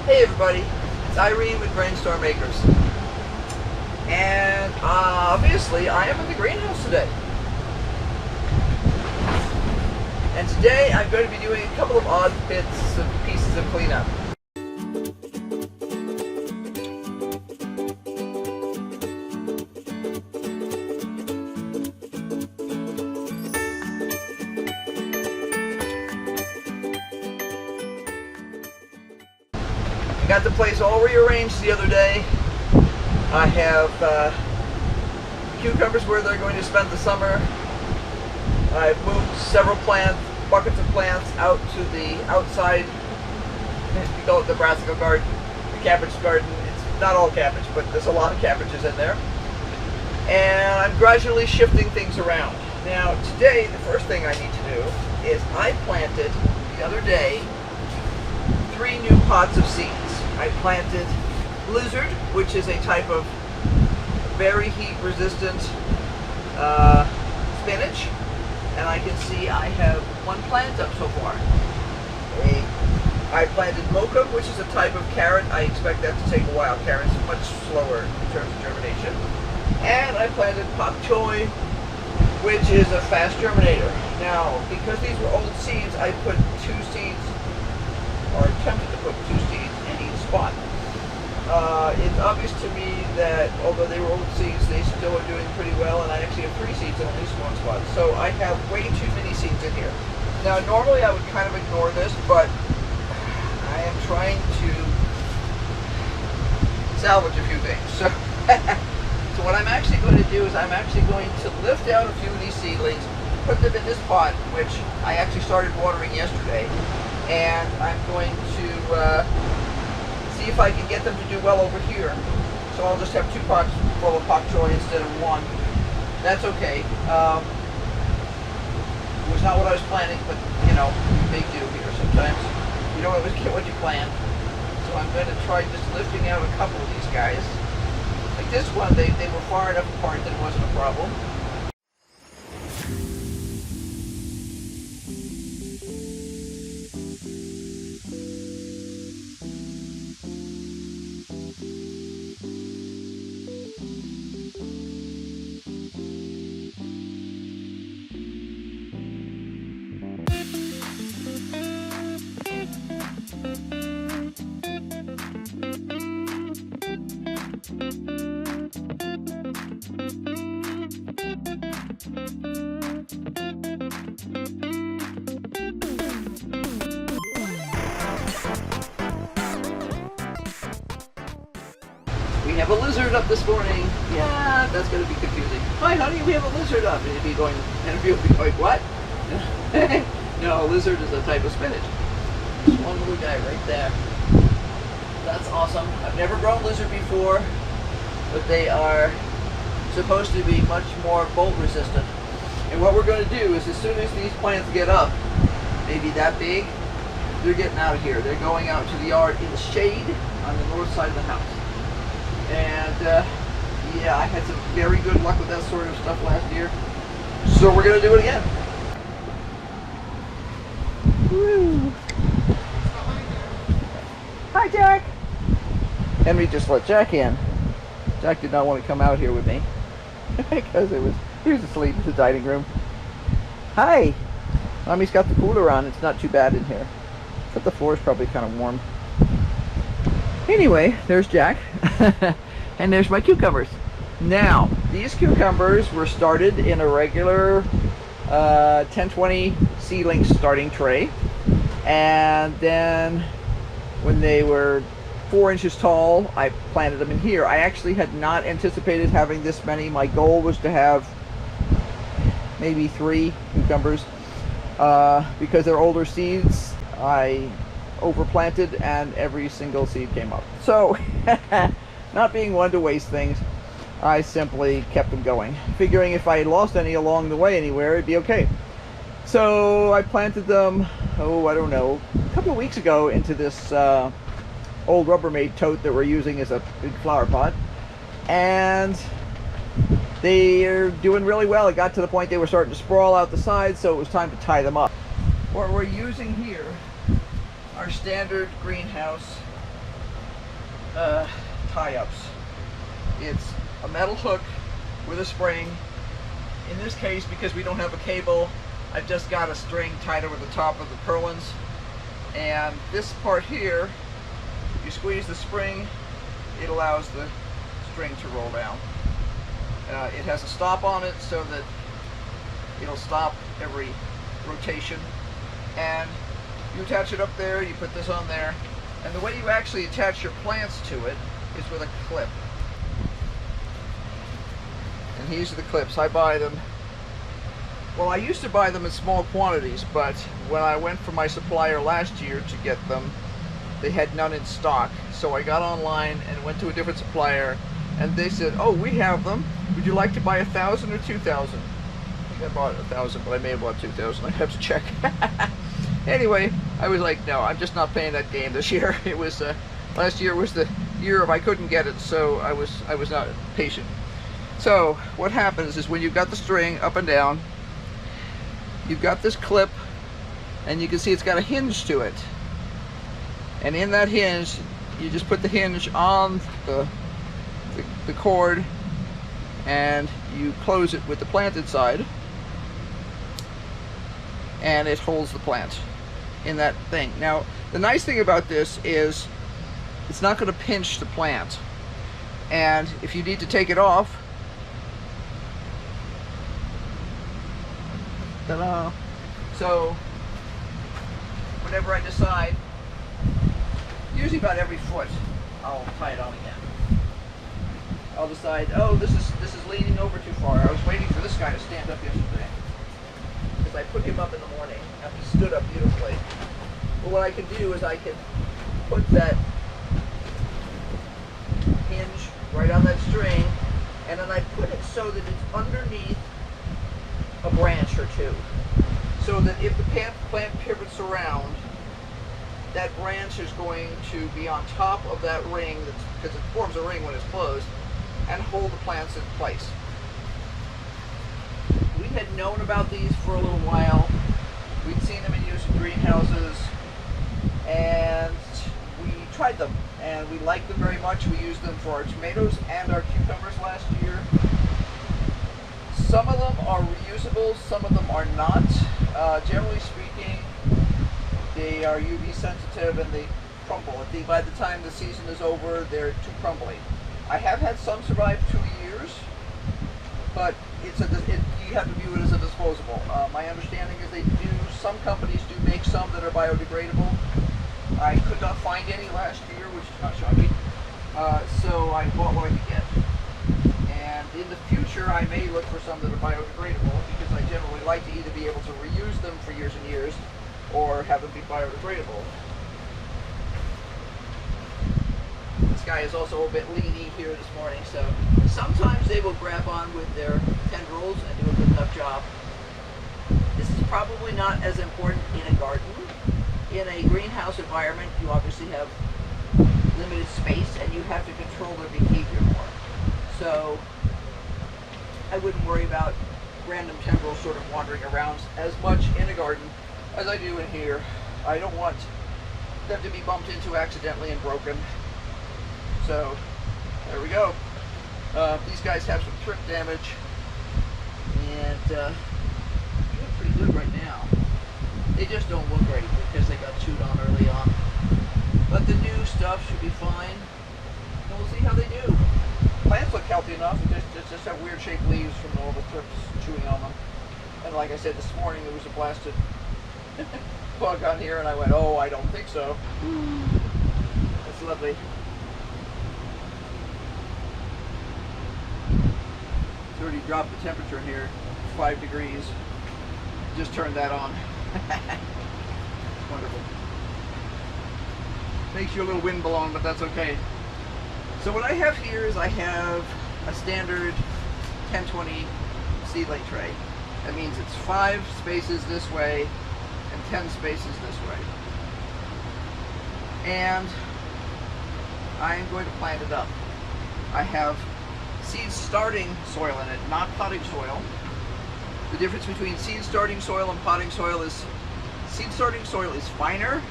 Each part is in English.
Hey everybody, it's Irene with BrainStorm Acres. And obviously I am in the greenhouse today. And today I'm going to be doing a couple of odd pieces of cleanup. Got the place all rearranged the other day. I have cucumbers where they're going to spend the summer. I've moved several buckets of plants out to the outside. You call it the brassica garden, the cabbage garden. It's not all cabbage, but there's a lot of cabbages in there. And I'm gradually shifting things around. Now today, the first thing I need to do is I planted the other day 3 new pots of seeds. I planted lizard, which is a type of very heat-resistant spinach, and I can see I have 1 plant up so far. I planted mocha, which is a type of carrot. I expect that to take a while. Carrots are much slower in terms of germination. And I planted pak choy, which is a fast germinator. Now, because these were old seeds, I put 2 seeds, or attempted to put 2 seeds in each spot. It's obvious to me that although they were old seeds, they still are doing pretty well, and I actually have 3 seeds in at least 1 spot. So I have way too many seeds in here. Now normally I would kind of ignore this, but I am trying to salvage a few things. So what I'm actually going to do is I'm actually going to lift out a few of these seedlings, put them in this pot, which I actually started watering yesterday, and I'm going to see if I can get them to do well over here. So I'll just have 2 pots full of pak choy instead of 1. That's okay. It was not what I was planning, but you know, they do here sometimes. You don't always get what you plan. So I'm going to try just lifting out a couple of these guys. Like this one, they were far enough apart that it wasn't a problem. We have a lizard up this morning. Yeah, that's going to be confusing. Hi, honey, we have a lizard up. And you'll be going, what? No, lizard is a type of spinach. There's one little guy right there. That's awesome. I've never grown lizard before, but they are supposed to be much more bolt resistant. And what we're going to do is as soon as these plants get up, maybe that big, they're getting out of here. They're going out to the yard in the shade on the north side of the house. And yeah, I had some very good luck with that sort of stuff last year. So we're going to do it again. Woo. Hi, Jack. Henry just let Jack in. Jack did not want to come out here with me because he was asleep in the dining room. Hi. Mommy's got the cooler on. It's not too bad in here, but the floor is probably kind of warm. Anyway, there's Jack. And there's my cucumbers. Now, these cucumbers were started in a regular 10-20 seedling starting tray. And then when they were 4 inches tall, I planted them in here. I actually had not anticipated having this many. My goal was to have maybe 3 cucumbers. Because they're older seeds, I overplanted and every single seed came up. So, not being one to waste things, I simply kept them going, figuring if I lost any along the way anywhere, it'd be okay. So I planted them, I don't know, a couple of weeks ago into this old Rubbermaid tote that we're using as a big flower pot, and they're doing really well. It got to the point they were starting to sprawl out the sides, so it was time to tie them up. What we're using here, our standard greenhouse tie-ups. It's a metal hook with a spring. In this case, because we don't have a cable, I've just got a string tied over the top of the purlins. And this part here, you squeeze the spring, it allows the string to roll down. It has a stop on it so that it'll stop every rotation. And you attach it up there, you put this on there, and the way you actually attach your plants to it is with a clip. And these are the clips. I buy them. Well, I used to buy them in small quantities, but when I went for my supplier last year to get them, they had none in stock. So I got online and went to a different supplier, and they said, "Oh, we have them. Would you like to buy 1,000 or 2,000?" I think I bought 1,000, but I may have bought 2,000. I have to check. Anyway, I was like, no, I'm just not playing that game this year. It was last year was the year of I couldn't get it, so I was not patient. So what happens is when you've got the string up and down, you've got this clip, and you can see it's got a hinge to it. And in that hinge, you just put the hinge on the cord, and you close it with the plant inside, and it holds the plant in that thing. Now, the nice thing about this is it's not going to pinch the plant. And if you need to take it off, ta-da! So whenever I decide, usually about every foot, I'll tie it on again. I'll decide, oh, this is leaning over too far. I was waiting for this guy to stand up yesterday, because I put him up in the morning and he stood up beautifully. But what I can do is I can put that hinge right on that string, and then I put it so that it's underneath a branch or two, so that if the plant pivots around, that branch is going to be on top of that ring, because it forms a ring when it's closed, and hold the plants in place. We had known about these for a little while. We'd seen them in use in greenhouses, and we tried them, and we liked them very much. We used them for our tomatoes and our cucumbers last year. Some of them are reusable, some of them are not. Generally speaking, they are UV sensitive and they crumble. By the time the season is over, they're too crumbly. I have had some survive 2 years, but you have to view it as a disposable. My understanding is some companies do make some that are biodegradable. I could not find any last year, which is not shocking. So I bought what I could get. And in the future, I may look for some that are biodegradable, because I generally like to either be able to reuse them for years and years, or have them be biodegradable. This guy is also a bit leany here this morning, so sometimes they will grab on with their tendrils and do a good enough job. This is probably not as important in a garden. In a greenhouse environment, you obviously have limited space and you have to control their behavior more. So I wouldn't worry about random tendrils sort of wandering around as much in a garden as I do in here. I don't want them to be bumped into accidentally and broken. So there we go. These guys have some trip damage, and doing pretty good right now. They just don't look great because they got chewed on early on. But the new stuff should be fine, and we'll see how they do. Plants look healthy enough. It's just have weird shaped leaves from all the trips chewing on them. And like I said, this morning there was a blasted bug on here, and I went, oh, I don't think so. That's lovely. It's already dropped the temperature in here 5 degrees. Just turned that on. Wonderful. Makes you a little wind blown, but that's okay. So what I have here is I have a standard 1020 seedling tray. That means it's 5 spaces this way and 10 spaces this way. And I'm going to plant it up. I have seed starting soil in it, not potting soil. The difference between seed starting soil and potting soil is seed starting soil is finer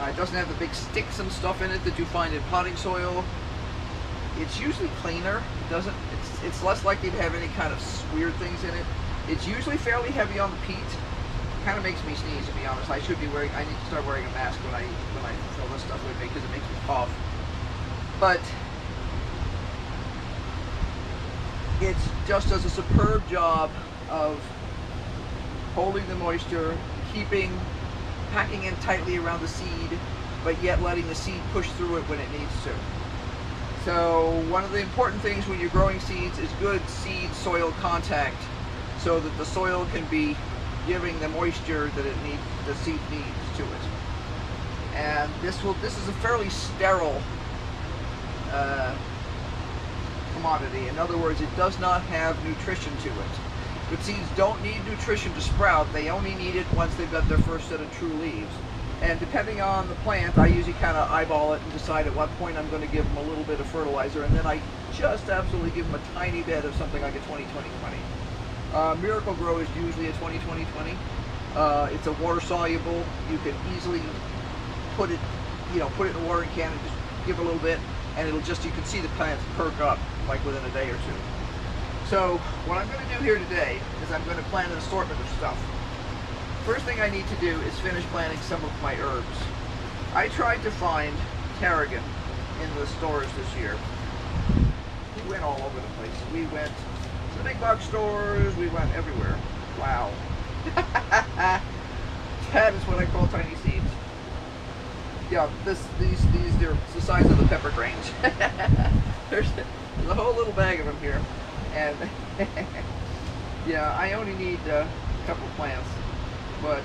It doesn't have the big sticks and stuff in it that you find in potting soil. It's usually cleaner. It doesn't. It's less likely to have any kind of weird things in it. It's usually fairly heavy on the peat. Kind of makes me sneeze, to be honest. I should be wearing. I need to start wearing a mask when I fill this stuff with me because it makes me cough. But it just does a superb job of holding the moisture, packing in tightly around the seed, but yet letting the seed push through it when it needs to. So one of the important things when you're growing seeds is good seed-soil contact, so that the soil can be giving the moisture that the seed needs to it. And this is a fairly sterile commodity. In other words, it does not have nutrition to it. But seeds don't need nutrition to sprout. They only need it once they've got their first set of true leaves. And depending on the plant, I usually kind of eyeball it and decide at what point I'm going to give them a little bit of fertilizer, and then I just absolutely give them a tiny bit of something like a 20-20-20. Miracle Grow is usually a 20-20-20. It's a water soluble. You can easily put it in a watering can and just give a little bit, and you can see the plants perk up like within a day or two. So what I'm going to do here today is I'm going to plant an assortment of stuff. First thing I need to do is finish planting some of my herbs. I tried to find tarragon in the stores this year. We went all over the place. We went to the big box stores, we went everywhere. Wow. That is what I call tiny seeds. Yeah, these they're the size of the pepper grains. There's a whole little bag of them here. And yeah, I only need a couple plants. But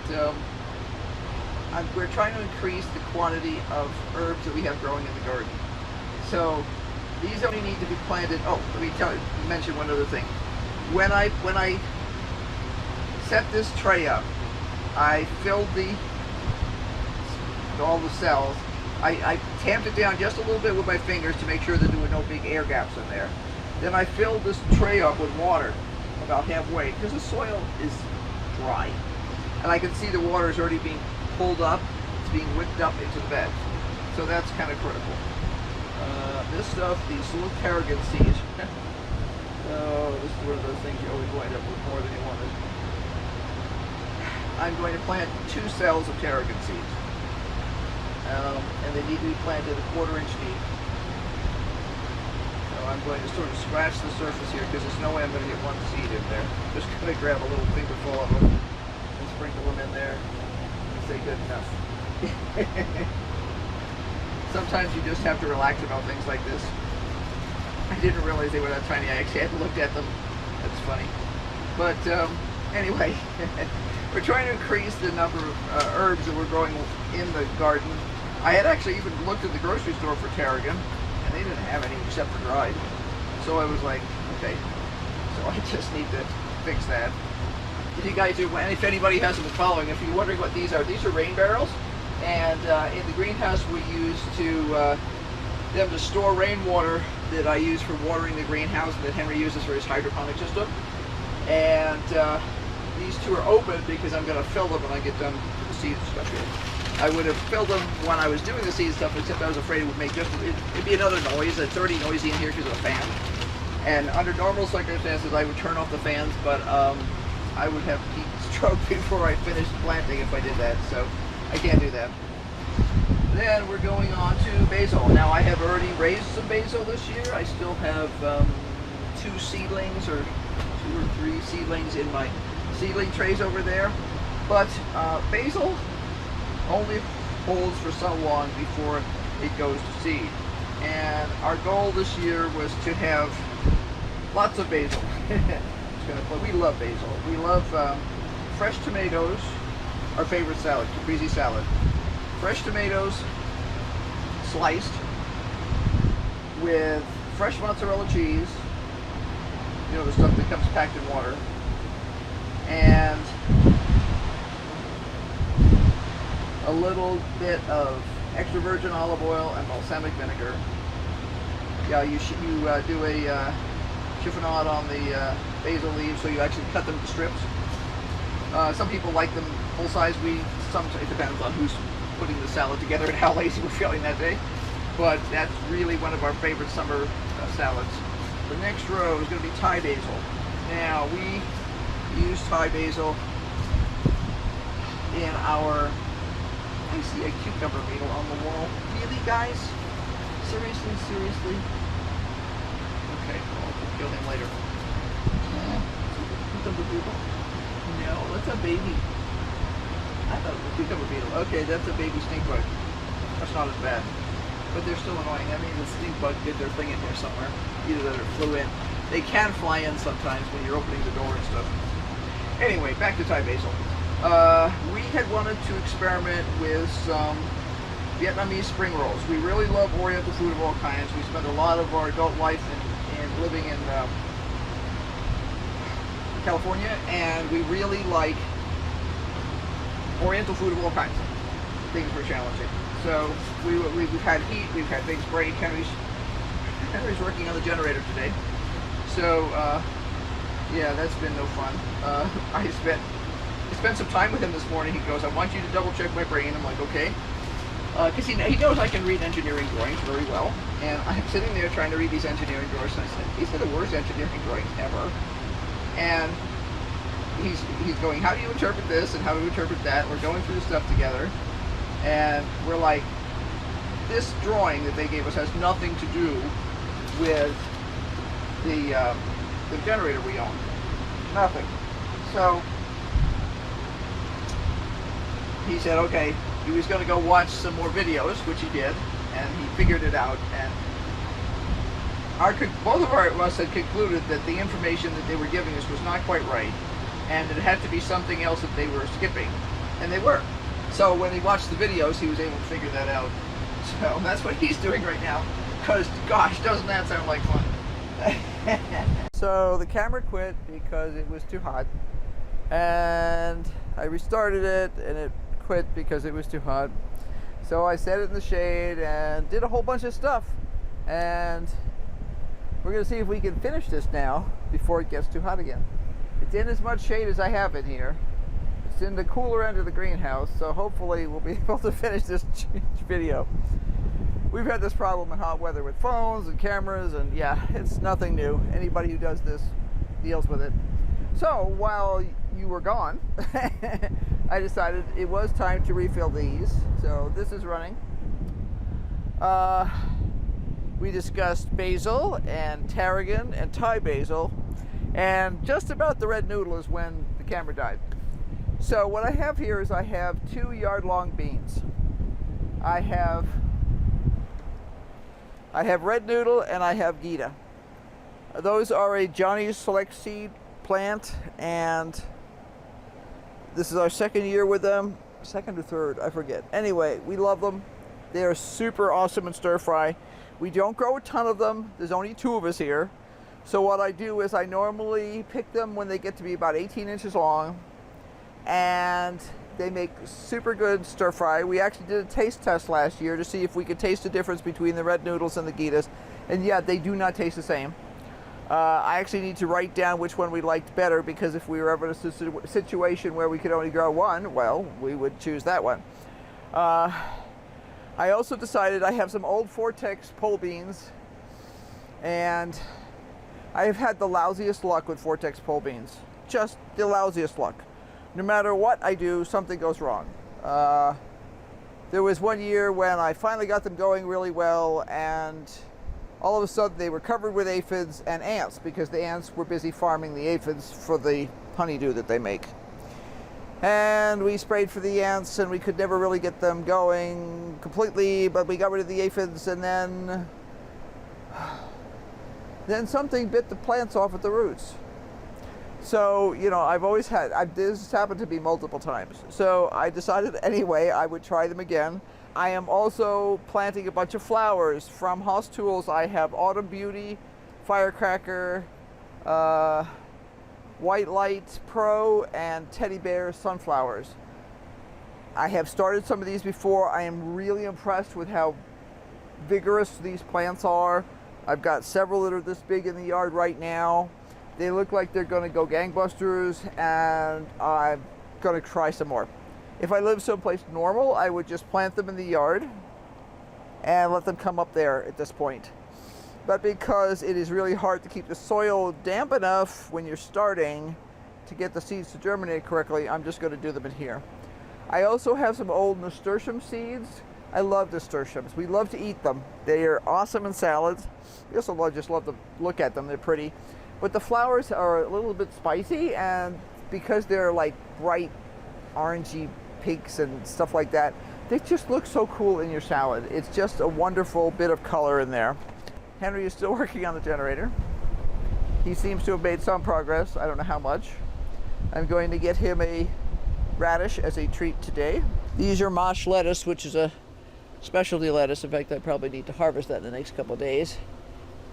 we're trying to increase the quantity of herbs that we have growing in the garden. So these only need to be planted. Oh, let me mention one other thing. When I set this tray up, I filled all the cells. I tamped it down just a little bit with my fingers to make sure that there were no big air gaps in there. Then I filled this tray up with water about halfway because the soil is dry. And I can see the water is already being pulled up. It's being whipped up into the bed. So that's kind of critical. This stuff, these little tarragon seeds. Oh, this is one of those things you always wind up with more than you wanted. I'm going to plant 2 cells of tarragon seeds. And they need to be planted 1/4 inch deep. So I'm going to sort of scratch the surface here because there's no way I'm going to get one seed in there. Just going to grab a little fingerful of them. Sprinkle them in there and say good enough. Sometimes you just have to relax about things like this. I didn't realize they were that tiny. I actually hadn't looked at them. That's funny. But anyway, we're trying to increase the number of herbs that we're growing in the garden. I had actually even looked at the grocery store for tarragon, and they didn't have any except for dried. So I was like, okay, so I just need to fix that. If you guys do, and if anybody hasn't been following, if you're wondering what these are rain barrels, and in the greenhouse we use them to store rainwater that I use for watering the greenhouse and that Henry uses for his hydroponic system. And these 2 are open because I'm going to fill them when I get done with the seed stuff here. I would have filled them when I was doing the seed stuff, except I was afraid it would make it'd be another noise. It's already noisy in here because of the fan. And under normal circumstances, I would turn off the fans, but I would have heat stroke before I finished planting if I did that, so I can't do that. Then we're going on to basil. Now I have already raised some basil this year. I still have 2 seedlings or 2 or 3 seedlings in my seedling trays over there. But basil only holds for so long before it goes to seed. And our goal this year was to have lots of basil. We love basil. We love fresh tomatoes, our favorite salad, caprese salad. Fresh tomatoes sliced with fresh mozzarella cheese, the stuff that comes packed in water, and a little bit of extra virgin olive oil and balsamic vinegar. Yeah, you do a chiffonade on the basil leaves, so you actually cut them into strips. Some people like them full size. It depends on who's putting the salad together and how lazy we're feeling that day. But that's really one of our favorite summer salads. The next row is going to be Thai basil. Now we use Thai basil in our, I see a cucumber beetle on the wall. Really, guys? Seriously, seriously? Okay, well, we'll kill him later. Cucumber beetle? No, that's a baby. I thought it was a cucumber beetle. Okay, that's a baby stink bug. That's not as bad. But they're still annoying. I mean, the stink bug did their thing in here somewhere. Either that or flew in. They can fly in sometimes when you're opening the door and stuff. Anyway, back to Thai basil. We had wanted to experiment with some Vietnamese spring rolls. We really love Oriental food of all kinds. We spent a lot of our adult life in living in California, and we really like Oriental food of all kinds. Things were challenging. So we've had heat, we've had things break. Henry's working on the generator today. So yeah, that's been no fun. I spent some time with him this morning. He goes, I want you to double check my brain. I'm like, okay. Because he knows I can read engineering drawings very well. And I'm sitting there trying to read these engineering drawings, and I said, these are the worst engineering drawings ever. And he's going, how do you interpret this and how do you interpret that? We're going through the stuff together. And we're like, this drawing that they gave us has nothing to do with the generator we own. Nothing. So he said, okay, he was going to go watch some more videos, which he did, and he figured it out. And both of us had concluded that the information that they were giving us was not quite right, and it had to be something else that they were skipping, and they were. So when he watched the videos, he was able to figure that out. So that's what he's doing right now, because gosh, doesn't that sound like fun? So the camera quit because it was too hot, and I restarted it and it quit because it was too hot. So I set it in the shade and did a whole bunch of stuff, and we're going to see if we can finish this now before it gets too hot again. It's in as much shade as I have in here. It's in the cooler end of the greenhouse, so hopefully we'll be able to finish this video. We've had this problem in hot weather with phones and cameras, and yeah, it's nothing new. Anybody who does this deals with it. So while you were gone, I decided it was time to refill these. So this is running. We discussed basil and tarragon and Thai basil, and just about the red noodle is when the camera died. So what I have here is I have 2 yard-long beans. I have red noodle and I have Gita. Those are a Johnny's Select Seed plant, and this is our second year with them. Second or third, I forget. Anyway, we love them. They are super awesome in stir fry. We don't grow a ton of them. There's only 2 of us here. So what I do is I normally pick them when they get to be about 18 inches long, and they make super good stir fry. We actually did a taste test last year to see if we could taste the difference between the red noodles and the Gitas, and yeah, they do not taste the same. I actually need to write down which one we liked better, because if we were ever in a situation where we could only grow one, well, we would choose that one. I also decided I have some old Vortex pole beans, and I have had the lousiest luck with Vortex pole beans. Just the lousiest luck. No matter what I do, something goes wrong. There was one year when I finally got them going really well, and all of a sudden they were covered with aphids and ants, because the ants were busy farming the aphids for the honeydew that they make. And we sprayed for the ants, and we could never really get them going completely, but we got rid of the aphids, and then something bit the plants off at the roots. So, you know, I've always had, this happened to me multiple times. So I decided anyway I would try them again. I am also planting a bunch of flowers. From House Tools, I have Autumn Beauty, Firecracker, White Light Pro, and Teddy Bear Sunflowers. I have started some of these before. I am really impressed with how vigorous these plants are. I've got several that are this big in the yard right now. They look like they're going to go gangbusters, and I'm going to try some more. If I lived someplace normal, I would just plant them in the yard and let them come up there at this point. But because it is really hard to keep the soil damp enough when you're starting to get the seeds to germinate correctly, I'm just going to do them in here. I also have some old nasturtium seeds. I love nasturtiums. We love to eat them. They are awesome in salads. We also just love to look at them. They're pretty. But the flowers are a little bit spicy, and because they're like bright orangey pinks and stuff like that, they just look so cool in your salad. It's just a wonderful bit of color in there. Henry is still working on the generator. He seems to have made some progress. I don't know how much. I'm going to get him a radish as a treat today. These are mosh lettuce, which is a specialty lettuce. In fact, I probably need to harvest that in the next couple of days.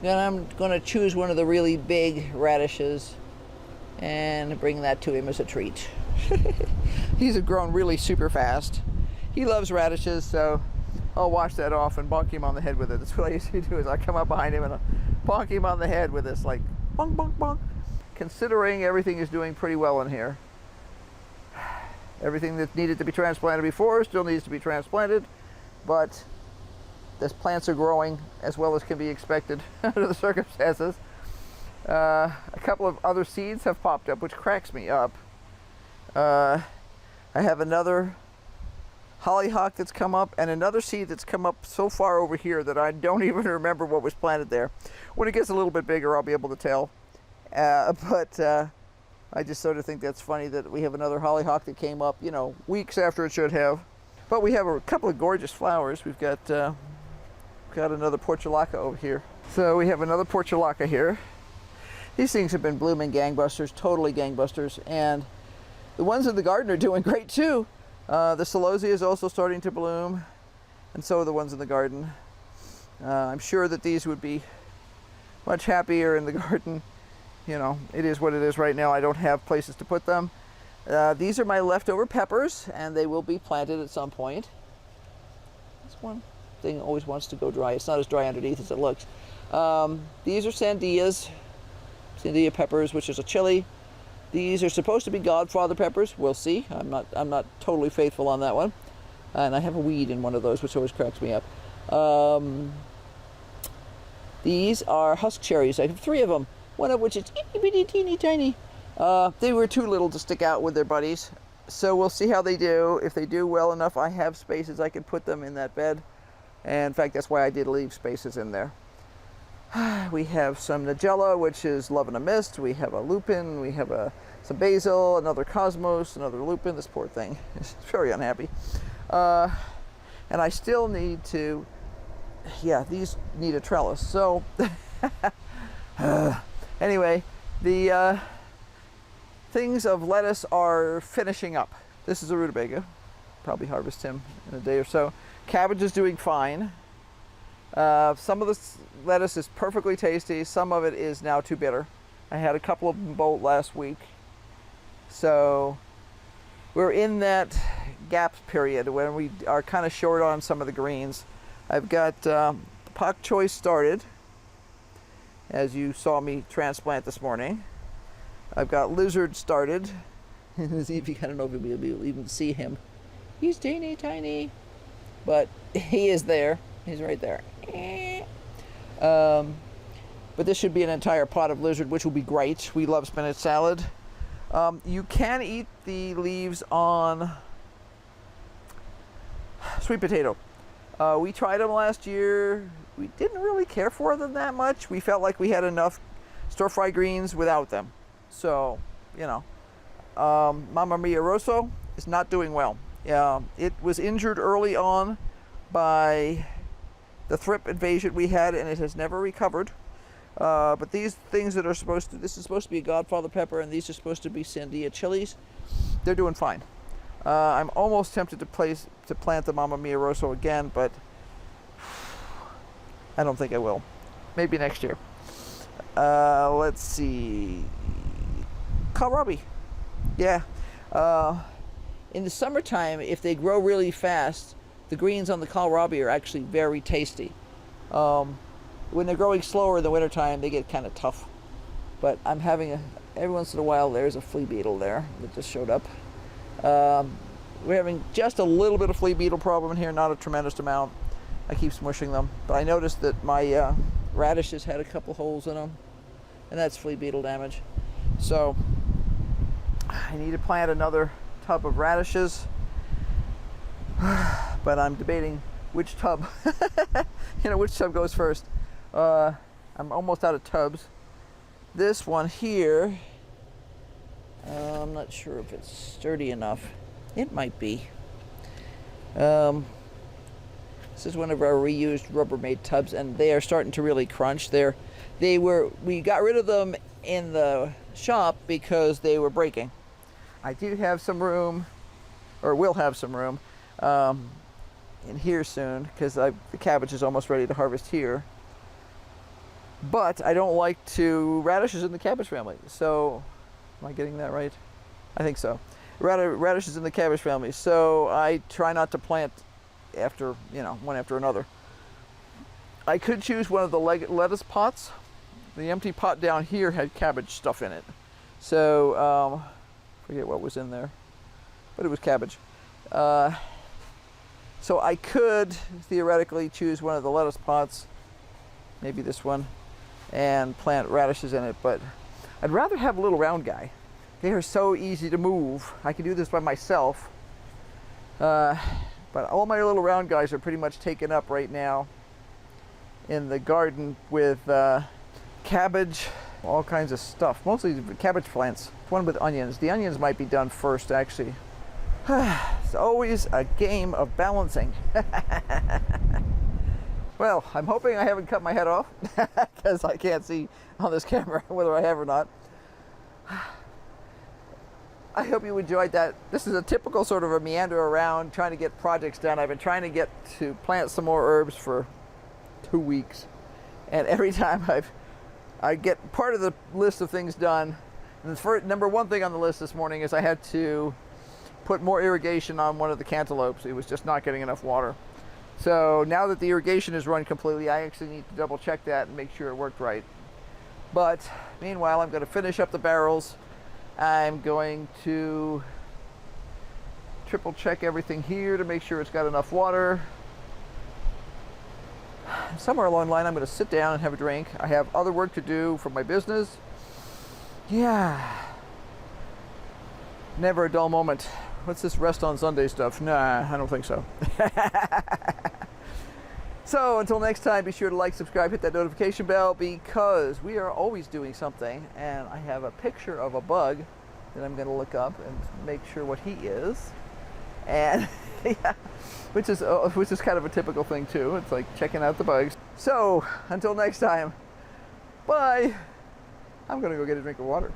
Then I'm going to choose one of the really big radishes and bring that to him as a treat. These have grown really super fast. He loves radishes, so I'll wash that off and bonk him on the head with it. That's what I usually do, is I come up behind him and I'll bonk him on the head with this, like, bonk, bonk, bonk. Considering everything is doing pretty well in here. Everything that needed to be transplanted before still needs to be transplanted, but the plants are growing as well as can be expected under the circumstances. A couple of other seeds have popped up, which cracks me up. I have another hollyhock that's come up, and another seed that's come up so far over here that I don't even remember what was planted there. When it gets a little bit bigger, I'll be able to tell. But I just sort of think that's funny that we have another hollyhock that came up, you know, weeks after it should have. But we have a couple of gorgeous flowers. We've got another portulaca over here. So we have another portulaca here. These things have been blooming gangbusters, totally gangbusters, and the ones in the garden are doing great too. The celosia is also starting to bloom, and so are the ones in the garden. I'm sure that these would be much happier in the garden. You know, it is what it is right now. I don't have places to put them. These are my leftover peppers, and they will be planted at some point. This one thing always wants to go dry. It's not as dry underneath as it looks. These are sandia peppers, which is a chili. These are supposed to be Godfather peppers. We'll see. I'm not totally faithful on that one. And I have a weed in one of those, which always cracks me up. These are husk cherries. I have 3 of them. One of which is itty bitty teeny tiny. They were too little to stick out with their buddies. So we'll see how they do. If they do well enough, I have spaces I can put them in that bed. And in fact, that's why I did leave spaces in there. We have some nigella, which is love in a mist. We have a lupin. We have some basil, another cosmos, another lupin. This poor thing is very unhappy. And I still need to, yeah, these need a trellis. So anyway, the things of lettuce are finishing up. This is a rutabaga. Probably harvest him in a day or so. Cabbage is doing fine. Some of this lettuce is perfectly tasty. Some of it is now too bitter. I had a couple of them bolt last week. So we're in that gap period when we are kind of short on some of the greens. I've got pak choi started, as you saw me transplant this morning. I've got lizard started. I don't know if you'll even see him. He's teeny tiny, but he is there. He's right there. But this should be an entire pot of lizard, which will be great. We love spinach salad. You can eat the leaves on sweet potato. We tried them last year. We didn't really care for them that much. We felt like we had enough stir-fry greens without them. So, you know, Mamma Mia Rosso is not doing well. It was injured early on by the thrip invasion we had, and it has never recovered. But these things that are this is supposed to be a Godfather pepper, and these are supposed to be sandia chilies. They're doing fine. I'm almost tempted to plant the Mamma Mia Rosso again, but I don't think I will. Maybe next year. Let's see. Kohlrabi. Yeah. In the summertime, if they grow really fast, the greens on the kohlrabi are actually very tasty. When they're growing slower in the wintertime, they get kind of tough. But I'm having every once in a while, there's a flea beetle there that just showed up. we're having just a little bit of flea beetle problem in here, not a tremendous amount. I keep smushing them, but I noticed that my radishes had a couple holes in them, and that's flea beetle damage. So I need to plant another tub of radishes, but I'm debating which tub, which tub goes first. I'm almost out of tubs. This one here, I'm not sure if it's sturdy enough. It might be. This is one of our reused Rubbermaid tubs, and they are starting to really crunch. We got rid of them in the shop because they were breaking. I do have some room, or will have some room, in here soon, because the cabbage is almost ready to harvest here. But I don't like radishes in the cabbage family. So, am I getting that right? I think so. Radishes in the cabbage family. So I try not to plant after, one after another. I could choose one of the lettuce pots. The empty pot down here had cabbage stuff in it. So, forget what was in there, but it was cabbage. So I could theoretically choose one of the lettuce pots, maybe this one, and plant radishes in it, but I'd rather have a little round guy. They are so easy to move. I can do this by myself. But all my little round guys are pretty much taken up right now in the garden with cabbage, all kinds of stuff. Mostly cabbage plants. One with onions. The onions might be done first, actually. It's always a game of balancing. Well, I'm hoping I haven't cut my head off, because I can't see on this camera whether I have or not. I hope you enjoyed that. This is a typical sort of a meander around trying to get projects done. I've been trying to get to plant some more herbs for 2 weeks, and every time I get part of the list of things done. And the number one thing on the list this morning is I had to put more irrigation on one of the cantaloupes. It was just not getting enough water. So now that the irrigation is run completely, I actually need to double check that and make sure it worked right. But meanwhile, I'm going to finish up the barrels. I'm going to triple check everything here to make sure it's got enough water. Somewhere along the line, I'm going to sit down and have a drink. I have other work to do for my business. Yeah. Never a dull moment. What's this rest on Sunday stuff? Nah, I don't think so. So until next time, be sure to like, subscribe, hit that notification bell, because we are always doing something. And I have a picture of a bug that I'm going to look up and make sure what he is. And yeah, which is kind of a typical thing too. It's like checking out the bugs. So until next time, bye. I'm going to go get a drink of water.